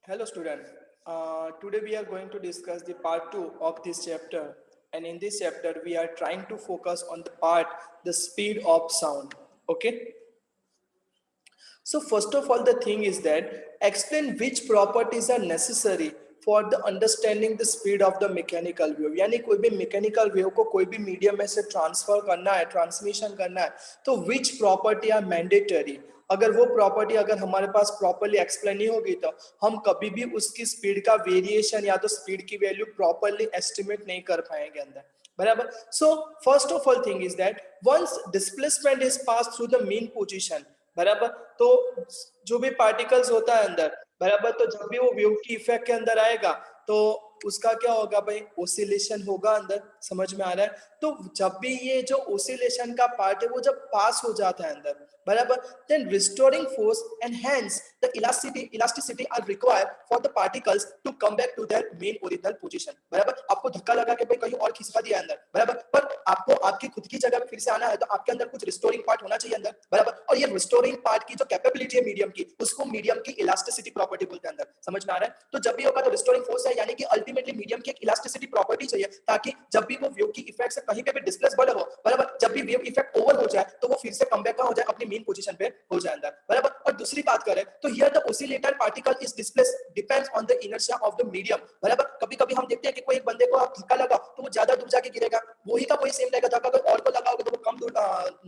Hello student. Today we are going to discuss the part 2 of this chapter, and in this chapter we are trying to focus on the speed of sound. Okay. So first of all the thing is that explain which properties are necessary for the understanding the speed of the mechanical wave. यानी कोई भी mechanical wave को कोई भी medium में से transfer करना है, ट्रांसमिशन करना है, तो विच प्रॉपर्टी आर मैंडेटरी. अगर वो प्रॉपर्टी अगर हमारे पास प्रॉपरली एक्सप्लेन नहीं होगी तो हम कभी भी उसकी स्पीड का वेरिएशन या तो स्पीड की वैल्यू प्रॉपरली एस्टिमेट नहीं कर पाएंगे अंदर. बराबर. So first of all thing is that once displacement is pass through the mean position. बराबर. तो जो भी पार्टिकल्स होता है अंदर, बराबर, तो जब भी वो वेव की इफेक्ट के अंदर आएगा तो उसका क्या होगा भाई, ओसिलेशन होगा अंदर. समझ में आ रहा है. तो जब भी ये जो ओसिलेशन का पार्ट है वो जब पास हो जाता है अंदर, बराबर, then restoring force and hence the elasticity are required for the particles to come back to their main original position. बराबर. आपको धक्का लगा के भाई कहीं और खिसका दिया अंदर, बराबर, पर आपको आपकी खुद की जगह पे फिर से आना है तो आपके अंदर कुछ रिस्टोरिंग पार्ट होना चाहिए अंदर, बराबर. और ये रिस्टोरिंग पार्ट की जो कैपेबिलिटी है मीडियम की, उसको मीडियम की इलास्टिसिटी प्रॉपर्टी बोलते हैं अंदर. समझ में आ रहा है. तो जब भी होगा तो रिस्टोरिंग फोर्स है, यानी कि अल्टीमेटली मीडियम की एक इलास्टिसिटी प्रॉपर्टी चाहिए ताकि जब भी वो वेव की इफेक्ट से कहीं पे भी डिस्प्लेस बढ़े हो, बराबर, जब भी वेव इफेक्ट ओवर हो जाए तो वो फिर से कम बैक हो जाए अपनी मेन पोजीशन पे हो जाए अंदर, बराबर. और दूसरी बात करें तो here the oscillator particle is displace depends on the inertia of the medium, बराबर. कभी-कभी हम देखते हैं कि कोई एक बंदे को आप धक्का लगा तो वो ज्यादा दूर जाके गिरेगा, वही का वही सेम रहेगा. धक्का कोई और को लगाओगे तो वो कम दूर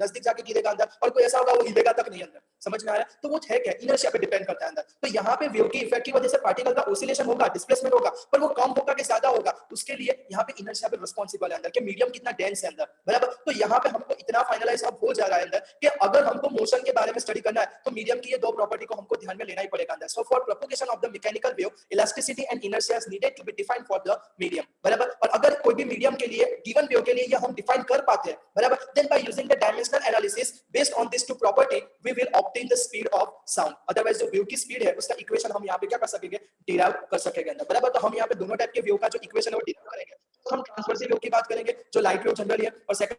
नजदीक जाके गिरेगा अंदर, और कोई ऐसा होगा वो हिलेगा तक नहीं अंदर. समझ में आ रहा है. तो वो है क्या, इनर्शिया पे डिपेंड करता है अंदर. तो यहाँ पे वेव की इफेक्ट की वजह से पार्टिकल का ओसिलेशन होगा, डिस्प्लेसमेंट होगा, पर वो कम होगा कि ज्यादा होगा, उसके लिए यहाँ पे इनर्शिया पे रिस्पांसिबल है अंदर कि मीडियम कितना डेंस है अंदर, बराबर. तो यहाँ पे हमको इतना फाइनलाइज अब हो जा रहा है अंदर कि अगर हमको मोशन के बारे में स्टडी करना है तो मीडियम की ये दो प्रॉपर्टी को हमको ध्यान में लेना ही पड़ेगा अंदर. So for propagation of the mechanical wave elasticity and inertia is needed to be defined for the medium, बराबर. और अगर कोई भी मीडियम के लिए गिवन वेव के लिए ये हम डिफाइन कर पाते हैं, बराबर, then by using the dimensional analysis based on this two property we will obtain the speed of sound. Otherwise जो वेव की स्पीड है उसका इक्वेशन हम यहाँ पे क्या कर सकेंगे, डिराइव कर सकेंगे अंदर, बराबर. तो हम यहाँ पे दोनों टाइप के वेव का जो इक्वेशन है वो डिराइव करेंगे. तो हम ट्रांसवर्सी वेव की बात करेंगे जो लाइट वेव जनरली है, और सेकंड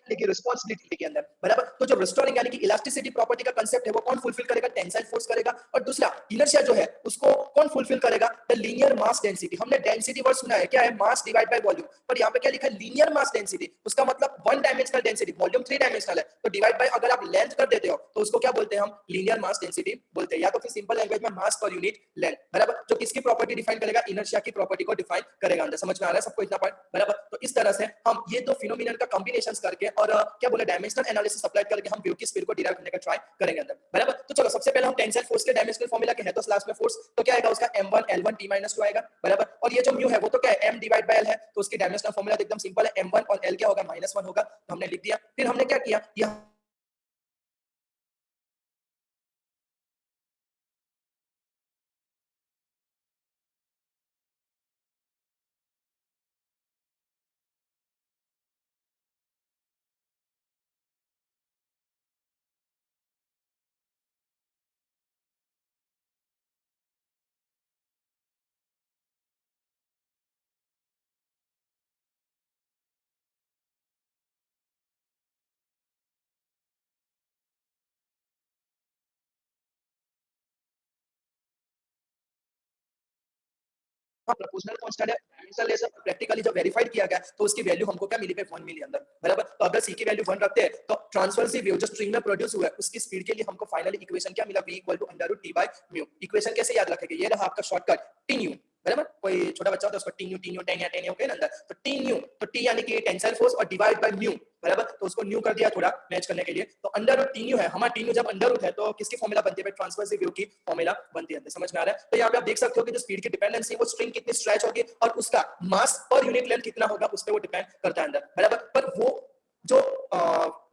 लेके रिस्पांसिबिलिटी के अंदर, बराबर. तो जो रिस्टोरिंग यानी कि इलास्टिसिटी प्रॉपर्टी का कांसेप्ट है वो कौन फुलफिल करेगा, टेंसाइल फोर्स करेगा. और दूसरा इनर्शिया जो है उसको कौन फुलफिल करेगा, द लीनियर मास डेंसिटी. हमने डेंसिटी वर्ड सुना है, क्या है, मास डिवाइड बाय वॉल्यूम, पर यहाँ पे क्या लिखा है, लीनियर मास डेंसिटी. उसका मतलब one dimensional density, volume three dimensional है, तो डिवाइड बाय अगर आप लेंथ कर देते हो तो उसको क्या बोलते हैं, हम लीनियर मास डेंसिटी बोलते हैं, या तो फिर सिंपल लैंग्वेज में मास पर यूनिट लेंथ, बराबर. जो किसकी प्रॉपर्टी डिफाइन करेगा, इनर्शिया की प्रॉपर्टी को डिफाइन करेगा अंदर. समझ में आ रहा है सबको इतना पार्ट, बराबर. तो इस तरह से हम ये दो फिनोमिनन का कॉम्बिनेशंस करके और क्या बोले डायमेंशनल एनालिसिस अप्लाई करके हम वेव की स्पीड को डिराइव करने का ट्राई करेंगे अंदर, बराबर. तो चलो सबसे पहले हम टेंसाइल फोर्स के डायमेंशनल फार्मूला के है तो लास्ट में फोर्स तो क्या आएगा उसका m1 l1 t-2 आएगा, बराबर. और ये जो म्यू है वो तो क्या है, m डिवाइड बाय l है, तो उसकी डायमेंशनल फार्मूला एकदम सिंपल है, m1 और l क्या होगा, -1 होगा, तो हमने लिख दिया. फिर हमने क्या किया, ये प्रपोजनल कांस्टेंट है, डायमेंशनल लेस है, प्रैक्टिकली जब वेरीफाइड किया गया तो उसकी वैल्यू हमको क्या मिली पे 1 मिली अंदर, बराबर. तो अगर c की वैल्यू 1 रखते हैं तो ट्रांसवर्सी वेव जो स्ट्रिंग में प्रोड्यूस हुआ है उसकी स्पीड के लिए हमको फाइनली इक्वेशन क्या मिला, v = t/μ. इक्वेशन कैसे याद रखेंगे, ये रहा आपका शॉर्टकट tnu, बराबर। कोई छोटा बच्चा होता है उसको टी न्यू 10 या 10 ओके ना अंदर, तो टी न्यू, तो टी यानी कि टेंसाइल फोर्स और डिवाइड बाय न्यू, बराबर। तो उसको न्यू कर दिया थोड़ा मैच करने के लिए, तो अंडर रूट टी न्यू है हमारा। टी न्यू जब अंडर रूट है तो किसकी फॉर्मूला बनती है? ट्रांसवर्सिव वेव की फॉर्मूला बनती है। समझ में आ रहा है? तो यहाँ पे आप देख सकते हो कि जो स्पीड की डिपेंडेंसी है वो स्ट्रिंग कितनी स्ट्रेच होगी और उसका मास पर यूनिट लेंथ कितना होगा उस पर वो डिपेंड करता है अंदर, बराबर। पर वो जो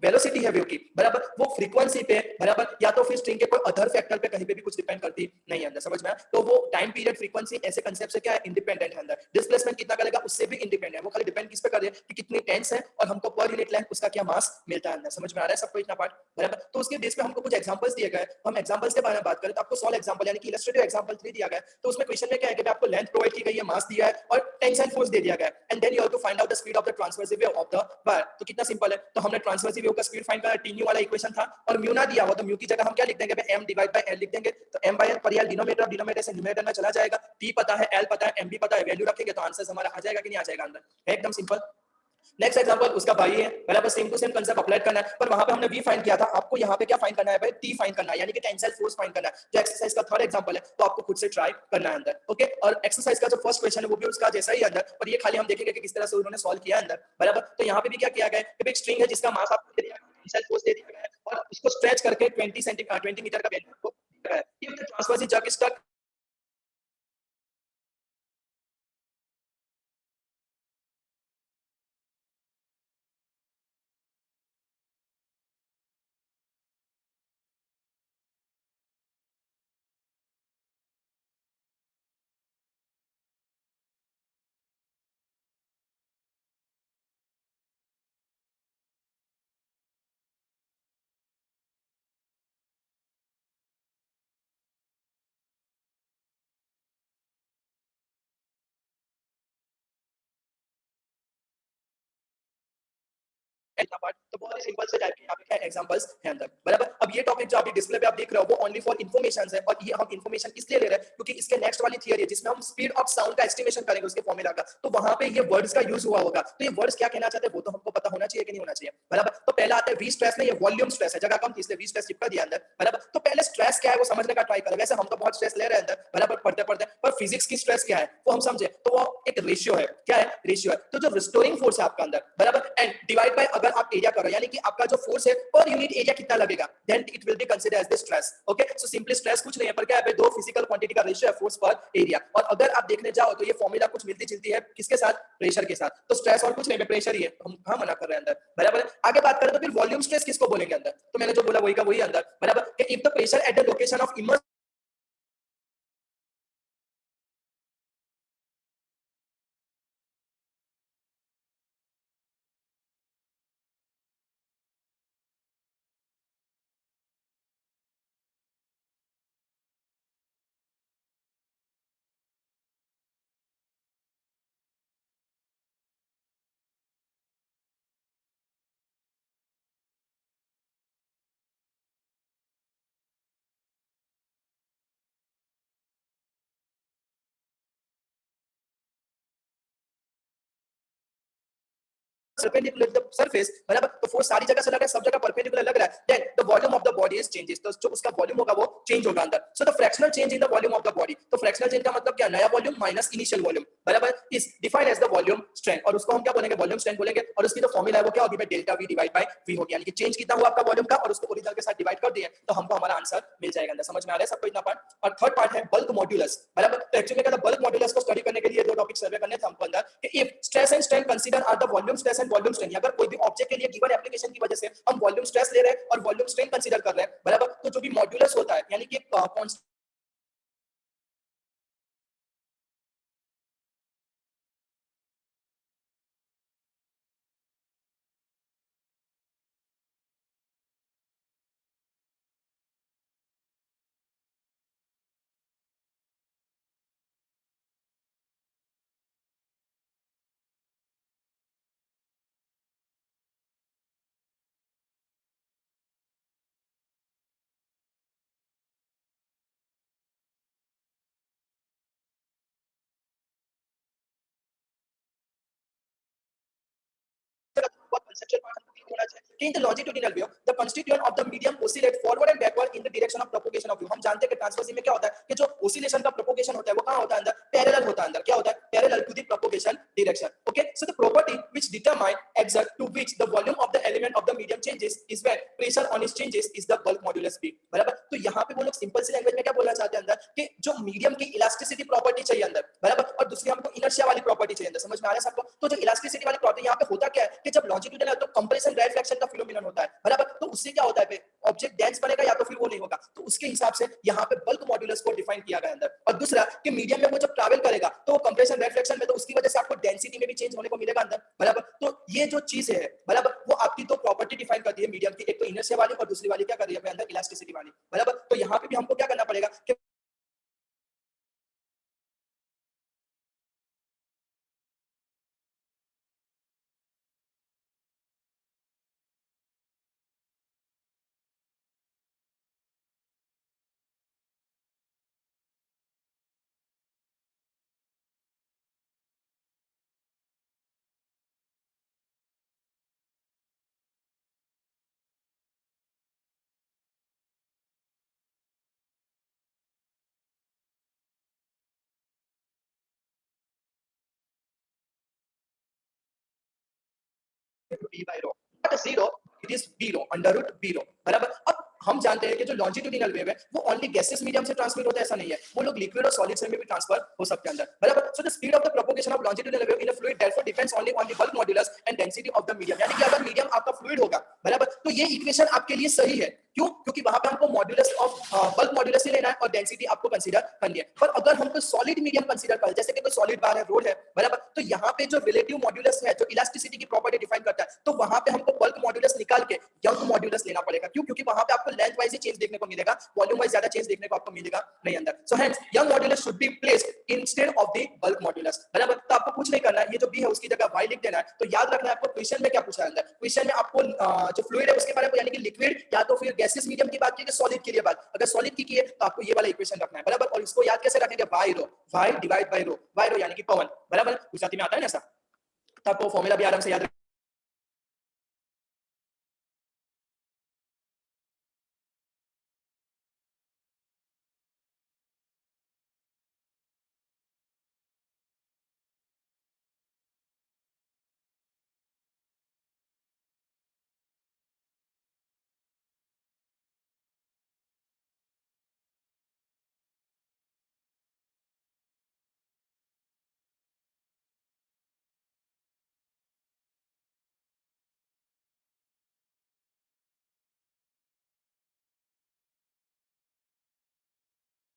वेलोसिटी है वेव की, बराबर, वो फ्रीक्वेंसी पे, बराबर, या तो फिर स्ट्रिंग के कोई अदर फैक्टर पे कहीं पे भी कुछ डिपेंड करती नहीं है अंदर। समझ में आया? तो वो टाइम पीरियड फ्रीक्वेंसी ऐसे कंसेप्ट से क्या है? इंडिपेंडेंट है अंदर। डिस्प्लेसमेंट कितना करेगा उससे भी इंडिपेंडेंट है, वो खाली डिपेंड किस पे कर रही है कि कितनी टेंस है और हमको पर यूनिट लेंथ उसका क्या मास मिलता है अंदर। समझ में आ रहा है सबको इतना पार्ट, बराबर। तो उसके बेस पे हमको कुछ एग्जांपल्स दिए गए, हम एग्जांपल्स के बारे में बात करें तो आपको सॉल्व एग्जांपल यानी कि इलस्ट्रेटिव एग्जांपल 3 दिया गया है। तो उसमें क्वेश्चन में क्या है कि आपको लेंथ प्रोवाइड की गई है, मास दिया है और टेंसाइल फोर्स दे दिया गया है, and then you have to find out the speed of the transverse wave of the wire. तो कितना सिंपल है, तो हमने ट्रांसवर्सिव वेव का स्पीड फाइंड करा, टी न्यू वाला इक्वेशन था और म्यू ना दिया हुआ, तो म्यू की जगह हम क्या लिख देंगे? m डिवाइड बाय l लिख देंगे। तो m बाय l पर यार डिनोमिनेटर से न्यूमरेटर में चला जाएगा, t पता है, l पता है, m भी पता है, वैल्यू रखेंगे तो आंसर हमारा आ जाएगा कि नहीं आ जाएगा अंदर, है एकदम सिंपल। नेक्स्ट एग्जांपल उसका भाई है, बराबर, same to same concept apply करना है, पर वहां पे हमने v फाइंड किया था, आपको यहाँ पे क्या फाइंड करना है भाई? t फाइंड करना है, यानी कि टेंसाइल फोर्स फाइंड करना है। जो एक्सरसाइज का थर्ड एग्जांपल है तो आपको खुद से ट्राई करना है अंदर, ओके। और एक्सरसाइज का जो फर्स्ट क्वेश्चन है वो भी उसका जैसा ही है अंदर, और ये खाली हम देखेंगे कि किस तरह से उन्होंने सॉल्व किया अंदर, बराबर। तो यहाँ पे भी क्या किया गया है कि एक स्ट्रिंग है जिसका मास आपको दे दिया गया है, टेंसाइल फोर्स दे दिया गया है और उसको स्ट्रेच करके 20 मीटर का वैल्यू आपको दिया गया है। If the transverse jug stuck, इतना पार्ट तो बहुत ही सिंपल से टाइप के यहाँ पे क्या एग्जांपल्स हैं अंदर, बराबर। अब ये टॉपिक जो अभी डिस्प्ले पे आप देख रहे हो वो ओनली फॉर इन्फॉर्मेशन है, और ये हम इन्फॉर्मेशन इसलिए ले रहे हैं क्योंकि इसके नेक्स्ट वाली थियरी है जिसमें हम स्पीड ऑफ साउंड का एस्टिमेशन करेंगे उसके फॉर्मूला का, तो वहां पे ये वर्ड्स का यूज हुआ होगा, तो ये वर्ड्स क्या कहना चाहते हैं वो तो हमको पता होना चाहिए कि नहीं होना चाहिए, बराबर। तो पहला आता है वी स्ट्रेस में, ये वॉल्यूम स्ट्रेस है, जगह कम थी इसलिए वी स्ट्रेस चिपका दिया अंदर, बराबर। तो पहले स्ट्रेस क्या है वो समझने का ट्राई करें, वैसे हम तो बहुत स्ट्रेस ले रहे हैं अंदर, बराबर, पढ़ते पढ़ते, पर फिजिक्स की स्ट्रेस क्या है वो हम समझे, तो वो एक रेशियो है, क्या है? रेशियो है। तो जो रिस्टोरिंग फोर्स है आपका अंदर, बराबर, एंड डिवाइड बाय अगर आप एरिया करो, यानी कि आपका जो फोर्स है पर यूनिट एरिया कितना लगेगा, then it will be considered as the stress, okay. So simply stress कुछ नहीं है पर क्या है? दो फिजिकल क्वांटिटी का रेशियो है, फोर्स पर एरिया। और अगर आप देखने जाओ तो ये फॉर्मूला कुछ मिलती जुलती है किसके साथ? प्रेशर के साथ। तो स्ट्रेस और कुछ नहीं है, प्रेशर ही है, हम कहां मना कर रहे हैं अंदर, बराबर। आगे बात करें तो फिर वॉल्यूम स्ट्रेस किसको बोलेंगे अंदर, तो मैंने जो बोला वही का वही अंदर, बराबर। If the pressure at the location of immerse perpendicular to the surface, बराबर। तो फोर्स सारी जगह से लग रहा है, सब जगह परपेंडिकुलर लग रहा है, then the volume of the body is changes, तो जो उसका वॉल्यूम होगा वो चेंज होगा अंदर। So the fractional change in the volume of the body, तो फ्रैक्शनल चेंज का मतलब क्या? नया वॉल्यूम माइनस इनिशियल वॉल्यूम, बराबर, is defined as the volume strength, और उसको हम क्या बोलेंगे? वॉल्यूम स्ट्रेंथ बोलेंगे। और उसकी जो फॉर्मूला है वो क्या होगी? Delta V divide by V होगी, यानी कि चेंज कितना हुआ आपका वॉल्यूम का और उसको ओरिजिनल के साथ डिवाइड कर दिए तो हमको हमारा आंसर मिल जाएगा अंदर। समझ में आ रहा है सबको इतना पार्ट? और थर्ड पार्ट है बल्क मॉड्यूलस, बराबर। तो एक्चुअली क्या बल्क मॉड्यूलस को स्टडी करने के लिए दो टॉपिक सर्वे करने थे हमको अंदर, कि if stress and strain consider are the volume stress and volume strain, अगर कोई भी ऑब्जेक्ट के लिए गिवन एप्लीकेशन की वजह से हम वॉल्यूम स्ट्रेस ले रहे हैं और वॉल्यूम स्ट्रेन कंसीडर कर रहे हैं, बराबर, तो जो भी मॉड्यूलस होता है यानी कि कांस्टेंट बहुत कंसेप्चुअल पार्ट होना चाहिए कि in the longitudinal wave the constituent of the medium oscillate forward and backward in the direction of propagation of wave. हम जानते हैं कि ट्रांसवर्स में क्या होता है कि जो ओसिलेशन का प्रोपगेशन होता है वो कहां होता है, अंदर पैरेलल होता है, अंदर क्या होता है, parallel to the propagation direction. Okay, so the property which determine exert to which the volume of the element of the medium changes is when pressure on it changes is the bulk modulus speed. बराबर, तो यहां पे वो लोग simple सी language में क्या बोलना चाहते हैं अंदर कि जो मीडियम की इलास्टिसिटी प्रॉपर्टी चाहिए अंदर, बराबर, और दूसरी हमको इनर्शिया वाली प्रॉपर्टी चाहिए अंदर। समझ में आ रहा है सबको? तो जो इलास्टिसिटी वाली प्रॉपर्टी यहां पे होता क्या है कि जब लॉन्जिट्यूडनल है तो कंप्रेशन रिफ्लेक्शन का फिनोमेनन होता है, बराबर, तो उससे क्या होता है, ऑब्जेक्ट डेंस बनेगा या तो फिर वो नहीं होगा। तो उसके हिसाब से यहां पे बल्क मॉड्यूलस को डिफाइन किया गया अंदर। और दूसरा कि मीडियम में वो जब ट्रैवल करेगा तो वो कंप्रेशन रिफ्लेक्शन में, तो उसकी वजह से आपको डेंसिटी में भी चेंज होने को मिलेगा अंदर, बराबर। तो ये जो चीज है, बराबर, वो आपकी तो प्रॉपर्टी डिफाइन करती है मीडियम की, एक तो इनर्शिया वाली और दूसरी वाली क्या कर रही है अंदर, इलास्टिसिटी वाली, बराबर। तो यहां पे भी हमको क्या करना पड़ेगा कि b by rho, but zero it is b rho, under root b rho, बराबर। अब हम जानते हैं कि जो लॉन्जिट्यूडिनल वेव है वो ओनली गैसेस मीडियम से ट्रांसमिट होता है, ऐसा नहीं है, वो लोग लिक्विड और सॉलिड से में भी ट्रांसफर हो सकते हैं अंदर, बराबर। So the speed of the propagation of longitudinal wave in a fluid therefore depends only on the bulk modulus and density of the medium. यानी कि अगर मीडियम आपका फ्लूइड होगा, बराबर, तो ये इक्वेशन आपके लिए सही है। क्यों? क्योंकि वहां पे हमको मॉड्यूलस ऑफ बल्क मॉड्यूलस ही लेना है और डेंसिटी आपको कंसीडर करनी है। पर अगर हम कोई सॉलिड मीडियम कंसीडर करें, जैसे कि कोई सॉलिड बार है, रोड है, बराबर, तो यहाँ पे जो रिलेटिव मॉड्यूलस है, जो इलास्टिसिटी की प्रॉपर्टी डिफाइन करता है, तो वहां पे हमको बल्क मॉड्यूलस निकाल के यंग मॉड्यूलस लेना पड़ेगा। क्यों? क्योंकि वहां पे आपको लेंथ वाइज ही चेंज देखने को मिलेगा, वॉल्यूम वाइज ज्यादा चेंज देखने को आपको मिलेगा नहीं अंदर। So hence young modulus should be placed instead of the bulk modulus, बराबर। तो आपको कुछ नहीं करना है, ये जो बी है उसकी जगह वाई लिख देना है। तो याद रखना है आपको क्वेश्चन में क्या पूछा है अंदर, क्वेश्चन में आपको जो फ्लूइड है उसके बारे में, यानी कि लिक्विड या तो फिर गैसेस मीडियम की बात की, सॉलिड के लिए बात, अगर सॉलिड की है तो आपको ये वाला इक्वेशन रखना है, बराबर। और इसको याद कैसे रखेंगे, Y rho, Y divide by rho, Y rho यानी कि पवन, बराबर, गुजराती में आता है ना ऐसा, तो आपको फॉर्मूला भी आराम से याद।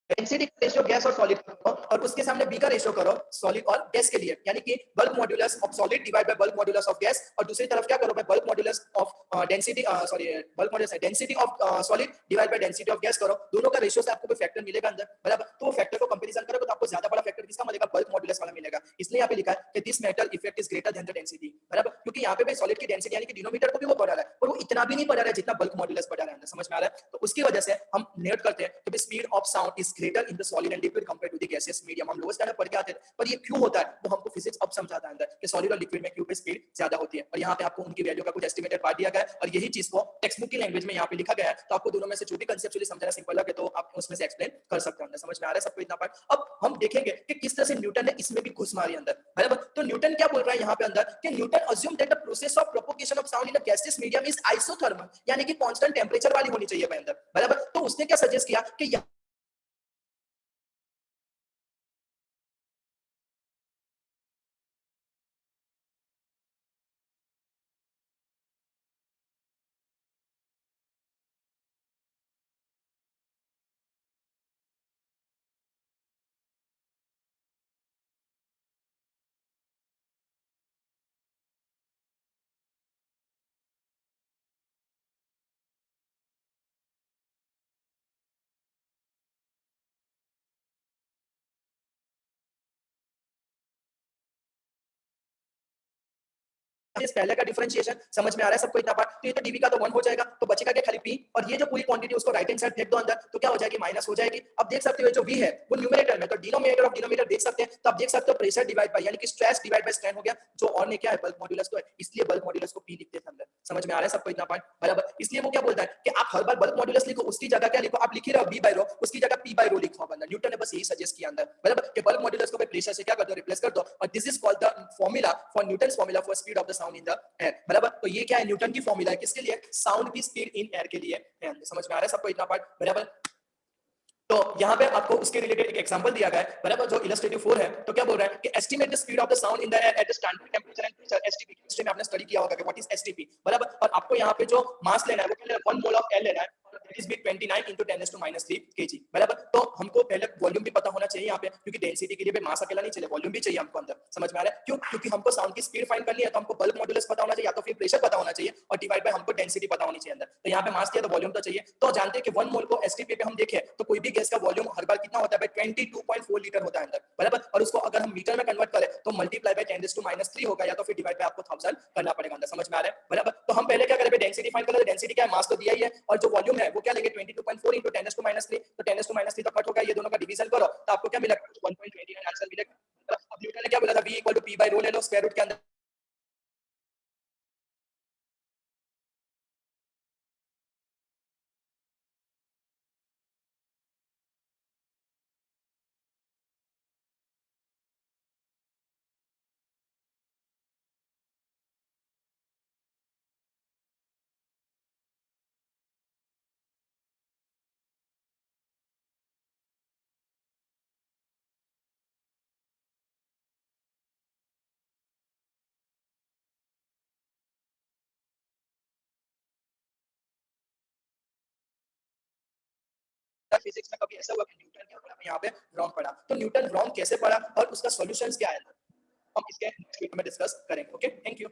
डेंसिटी रेशियो गैस और सॉलिड करो और उसके सामने बी का रेशियो करो सॉलिड और गैस के लिए, यानी कि bulk modulus of solid divide by bulk modulus of gas. और दूसरी तरफ क्या करो, bulk modulus of density, sorry, bulk modulus है density of solid divide by density of gas करो। दोनों का रेशियो से आपको कोई फैक्टर मिलेगा अंदर, बराबर। तो वो फैक्टर को कंपैरिजन करोगे तो आपको ज्यादा बड़ा फैक्टर किसका मिलेगा, बल्क मॉड्यूलस वाला मिलेगा। इसलिए यहाँ पे लिखा है कि this metal effect is greater than the density, बराबर, क्योंकि यहाँ पे सॉलिड की डेंसिटी यानी कि डिनोमीटर को भी वो बढ़ा रहा है और वो इतना भी नहीं बढ़ा रहा है जितना बल्क मॉड्यूलस बढ़ा रहा है। समझ में आ रहा है? तो उसकी वजह से हम नोट करते हैं कि speed of sound is greater in the solid and liquid compare to the gases medium. हम लोअर स्टैंडर्ड पढ़ के आते हैं, पर ये क्यों होता है वो हमको फिजिक्स अब समझाता है अंदर कि सॉलिड और लिक्विड में क्यों पे स्पीड ज्यादा होती है। और यहाँ पे आपको उनकी वैल्यू का कुछ एस्टिमेटेड पार्ट दिया गया है और यही चीज को टेक्स्ट बुक की लैंग्वेज में यहाँ पे लिखा गया है। तो आपको दोनों में से जो भी कंसेप्चुअली समझना सिंपल लगे तो आप उसमें से एक्सप्लेन कर सकते हैं। समझ में आ रहा है सबको इतना पार्ट? अब हम देखेंगे कि किस तरह से न्यूटन ने इसमें भी घुस मारी अंदर, बराबर। तो न्यूटन क्या बोल रहा है यहाँ पे अंदर कि Newton assume that the process of propagation of sound in a gaseous medium is isothermal, यानी कि कांस्टेंट टेंपरेचर वाली होनी चाहिए अंदर, बराबर। तो उसने क्या सजेस्ट किया कि इस पहले का डिफरेंशिएशन समझ में आ रहा है सबको इतना पार्ट? तो ये तो dv का तो 1 हो जाएगा, तो बचेगा क्या, खाली p। और ये जो पूरी क्वांटिटी उसको राइट हैंड साइड फेंक दो अंदर, तो क्या हो जाएगी, माइनस हो जाएगी। अब देख सकते हो जो v है वो न्यूमरेटर में, तो डिनोमिनेटर ऑफ डिनोमिनेटर देख सकते हैं, तो आप देख सकते हो प्रेशर डिवाइड बाय, यानी कि स्ट्रेस डिवाइड बाय स्ट्रेन हो गया। जो और ने क्या है, बल्क मॉड्यूलस तो है, इसलिए बल्क मॉड्यूलस को p लिखते थे अंदर। समझ में आ रहा है सबको इतना पार्ट बराबर? इसलिए वो क्या बोलता है कि आप हर बार बल्क मॉड्यूलस लिखो, उसकी जगह क्या लिखो, आप लिख ही रहे हो बी बाय रो, उसकी जगह पी बाय रो लिखो आप अंदर। न्यूटन ने बस यही सजेस्ट किया अंदर बराबर कि बल्क मॉड्यूलस को प्रेशर से क्या कर दो, रिप्लेस कर दो, और this is called the formula for Newton's formula for speed of the sound in the air बराबर। तो ये क्या है, न्यूटन की फॉर्मूला है किसके लिए, साउंड की स्पीड इन एयर के लिए है। समझ में आ रहा है सबको इतना पार्ट बराबर? तो यहाँ पे आपको उसके रिलेटेड एक एग्जांपल दिया गया है बराबर, जो इलस्ट्रेटिव 4 है। तो क्या बोल रहा है कि estimate the speed of the sound in the air at the standard temperature and pressure STP. Chemistry में आपने स्टडी किया होगा कि व्हाट इज एसटीपी बराबर। और आपको यहाँ पे जो मास लेना है वो क्या लेना है, 1 मोल ऑफ एयर लेना है, और that is B 29 into 10 to -3 kg बराबर। तो हमको पहले वॉल्यूम भी पता होना चाहिए यहाँ पे, क्योंकि डेंसिटी के लिए भी मास अकेला नहीं चले, वॉल्यूम भी चाहिए हमको अंदर। समझ में आ रहा है क्यों? क्योंकि हमको साउंड की स्पीड फाइंड करनी है, तो हमको बल्क मॉड्यूलस पता होना चाहिए, या तो फिर प्रेशर पता होना चाहिए, और डिवाइड बाय हमको डेंसिटी पता होनी चाहिए अंदर। तो यहाँ पे मास दिया तो वॉल्यूम तो चाहिए। तो जानते हैं कि 1 मोल को एसटीपी पे हम देखें तो कोई भी गैस का वॉल्यूम हर बार कितना होता है भाई, 22.4 लीटर होता है अंदर बराबर। और उसको अगर हम मीटर में कन्वर्ट करें तो मल्टीप्लाई बाय 10⁻³ होगा, या तो फिर डिवाइड बाय आपको 1000 करना पड़ेगा अंदर। समझ में आ रहा है बराबर? तो हम पहले क्या करें, डेंसिटी फाइंड करें। डेंसिटी क्या है, मास तो दिया ही है, और जो वॉल्यूम है वो क्या लेंगे, 22.4 into 10⁻3। तो 10⁻3 तो कट होगा, ये दोनों का डिवीजन करो तो आपको क्या मिलेगा, 1.29 आंसर मिलेगा। अब न्यूटन ने क्या बोला था, v equal to p by rho ले लो, स्क्वायर रूट के अंदर फिजिक्स में कभी ऐसा हुआ कि न्यूटन क्या पढ़ा, यहाँ पे रॉन्ग पढ़ा। तो न्यूटन रॉन्ग कैसे पढ़ा और उसका सॉल्यूशंस क्या है, हम इसके नेक्स्ट वीडियो में डिस्कस करेंगे। Okay, thank you.